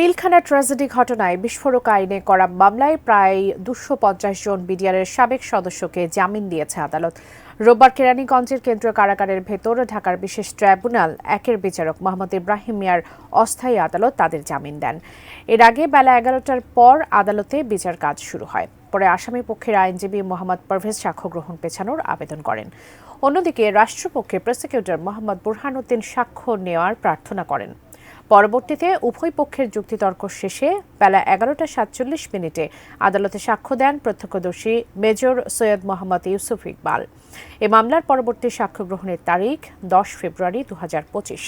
Pilkhana tragedy ঘটনায় বিস্ফোরক আইনে করা মামলায় প্রায় 250 জন বিডিআরের সাবেক সদস্যকে জামিন দিয়েছে আদালত। রোববার কেরানীগঞ্জের কেন্দ্রীয় কারাগারের ভেতর ঢাকার বিশেষ ট্রাইব্যুনাল একের বিচারক মোহাম্মদ ইব্রাহিম মিয়ার অস্থায়ী আদালত তাদের জামিন দেন। এর আগে বেলা 11টার পর আদালতে বিচার কাজ শুরু হয়। পরে আসামি পক্ষের আইনজীবী মোহাম্মদ পারভেজ সাক্ষ্য গ্রহণ পেছানোর আবেদন করেন। অন্যদিকে রাষ্ট্রপক্ষে প্রসিকিউটর মোহাম্মদ বুরহানুদ্দিন সাক্ষ্য নেওয়ার প্রার্থনা করেন। পরবর্তীতে উভয় পক্ষের যুক্তিতর্ক শেষে বেলা 11টা 47 মিনিটে আদালতে সাক্ষ্য দেন প্রত্যক্ষদর্শী মেজর সৈয়দ মোহাম্মদ ইউসুফ ইকবাল। এ মামলার পরবর্তী সাক্ষ্য গ্রহণের তারিখ 10 ফেব্রুয়ারি 2025।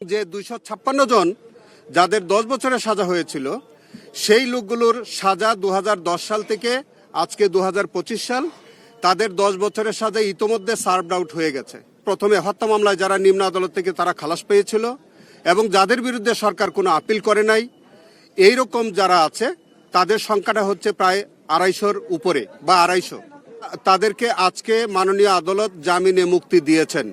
যে 256 জন যাদের 10 বছরের সাজা হয়েছিল সেই লোকগুলোর সাজা 2010 সাল থেকে আজকে 2025 সাল, তাদের 10 বছরের সাজা ইতোমধ্যে সার্ভড আউট হয়ে গেছে। প্রথমে হত্যা মামলায় যারা নিম্ন আদালত থেকে তারা খালাস পেয়েছিল এবং যাদের বিরুদ্ধে সরকার কোনো আপিল করে নাই, এইরকম যারা আছে তাদের সংখ্যাটা হচ্ছে প্রায় 250-র উপরে বা 250। তাদেরকে আজকে মাননীয় আদালত জামিনে মুক্তি দিয়েছেন।